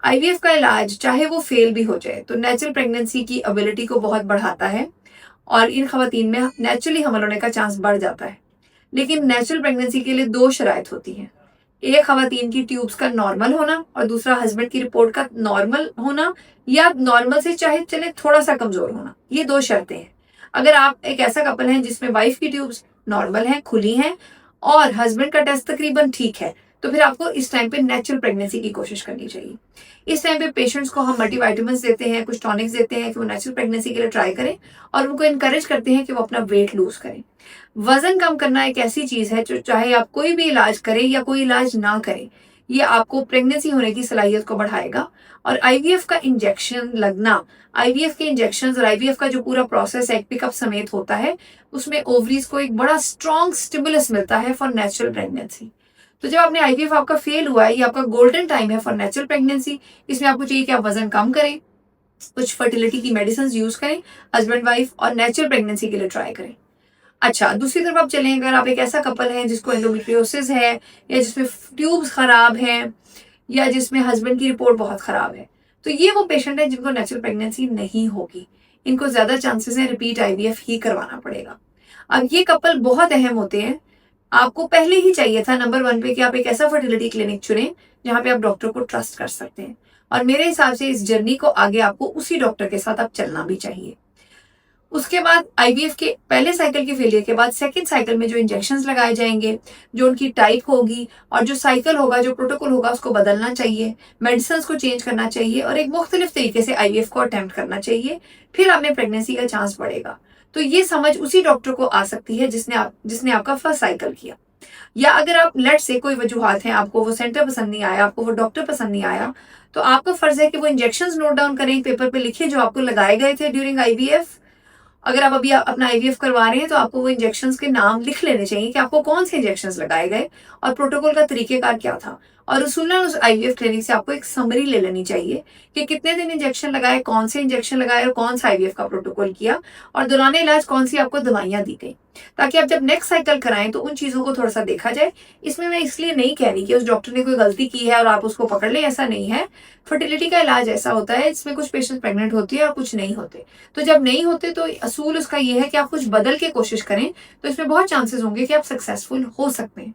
IVF का इलाज चाहे वो फेल भी हो जाए तो नेचुरल प्रेगनेंसी की एबिलिटी को बहुत बढ़ाता है और इन खवातीन में नेचुरली हमल होने का चांस बढ़ जाता है। लेकिन नेचुरल प्रेगनेंसी के लिए दो शराइत होती हैं। एक खवातीन की ट्यूब्स का नॉर्मल होना और दूसरा हस्बैंड की रिपोर्ट का नॉर्मल होना या नॉर्मल से चाहे चले थोड़ा सा कमजोर होना। ये दो शर्तें हैं। अगर आप एक ऐसा कपल है जिसमें वाइफ की ट्यूब्स नॉर्मल है, खुली हैं, और हस्बैंड का टेस्ट तकरीबन ठीक है, तो फिर आपको इस टाइम पे नेचुरल प्रेगनेंसी की कोशिश करनी चाहिए। इस टाइम पे पेशेंट्स को हम मल्टीविटामिन्स देते हैं, कुछ टॉनिक्स देते हैं कि वो नेचुरल प्रेगनेंसी के लिए ट्राई करें, और उनको इनकरेज करते हैं कि वो अपना वेट लूज करें। वजन कम करना एक ऐसी चीज है जो चाहे आप कोई भी इलाज करें या कोई इलाज ना करें, ये आपको प्रेगनेंसी होने की सलाहियत को बढ़ाएगा। और आईवीएफ का इंजेक्शन लगना, आईवीएफ के इंजेक्शन और आईवीएफ का जो पूरा प्रोसेस एग पिकअप समेत होता है, उसमें ओवरीज को एक बड़ा स्ट्रॉन्ग स्टिमुलस मिलता है फॉर नेचुरल प्रेगनेंसी। तो जब आपने आईवीएफ आपका फेल हुआ है, ये आपका गोल्डन टाइम है फॉर नेचुरल प्रेगनेंसी। इसमें आपको चाहिए कि आप वजन कम करें, कुछ फर्टिलिटी की मेडिसिन यूज करें हस्बैंड वाइफ, और नेचुरल प्रेगनेंसी के लिए ट्राई करें। अच्छा, दूसरी तरफ आप चलें, अगर आप एक ऐसा कपल है जिसको एंडोमेट्रियोसिस है, या जिसमें ट्यूब्स खराब हैं, या जिसमें हस्बैंड की रिपोर्ट बहुत खराब है, तो ये वो पेशेंट है जिनको नेचुरल प्रेगनेंसी नहीं होगी। इनको ज्यादा चांसेस है रिपीट आईवीएफ ही करवाना पड़ेगा। अब ये कपल बहुत अहम होते हैं। आपको पहले ही चाहिए था नंबर 1 पे कि आप एक ऐसा फर्टिलिटी क्लिनिक चुनें जहां पे आप डॉक्टर को ट्रस्ट कर सकते हैं, और मेरे हिसाब से इस जर्नी को आगे आपको उसी डॉक्टर के साथ आप चलना भी चाहिए। उसके बाद आईवीएफ के पहले साइकिल के फेलियर के बाद सेकंड साइकिल में जो इंजेक्शंस लगाए जाएंगे, जो उनकी टाइप होगी और जो साइकिल होगा, जो प्रोटोकॉल होगा, उसको बदलना चाहिए, मेडिसिन को चेंज करना चाहिए, और एक मुख्तलिफ तरीके से आईवीएफ को अटेम्प्ट करना चाहिए। फिर आप में प्रेगनेंसी का चांस बढ़ेगा। तो ये समझ उसी डॉक्टर को आ सकती है जिसने आपका फर्स्ट साइकिल किया। या अगर आप लेट से कोई वजूहात हैं, आपको वो सेंटर पसंद नहीं आया, आपको वो डॉक्टर पसंद नहीं आया, तो आपका फर्ज है कि वो इंजेक्शंस नोट डाउन करें, पेपर पे लिखिए जो आपको लगाए गए थे ड्यूरिंग आईवीएफ। अगर आप अभी अपना आईवीएफ करवा रहे हैं तो आपको वो इंजेक्शंस के नाम लिख लेने चाहिए कि आपको कौन से इंजेक्शंस लगाए गए और प्रोटोकॉल का तरीकेकार क्या था। और उसूलन उस आईवीएफ क्लिनिक से आपको एक समरी ले लेनी चाहिए कि कितने दिन इंजेक्शन लगाए, कौन से इंजेक्शन लगाए, और कौन सा आईवीएफ का प्रोटोकॉल किया, और दौरान इलाज कौन सी आपको दवाइयां दी गई, ताकि आप जब नेक्स्ट साइकिल कराएं तो उन चीजों को थोड़ा सा देखा जाए। इसमें मैं इसलिए नहीं कह रही कि उस डॉक्टर ने कोई गलती की है और आप उसको पकड़ लें, ऐसा नहीं है। फर्टिलिटी का इलाज ऐसा होता है, इसमें कुछ पेशेंट प्रेग्नेंट होती है और कुछ नहीं होते। तो जब नहीं होते तो असूल उसका ये है कि आप कुछ बदल के कोशिश करें, तो इसमें बहुत चांसेस होंगे कि आप सक्सेसफुल हो सकते हैं।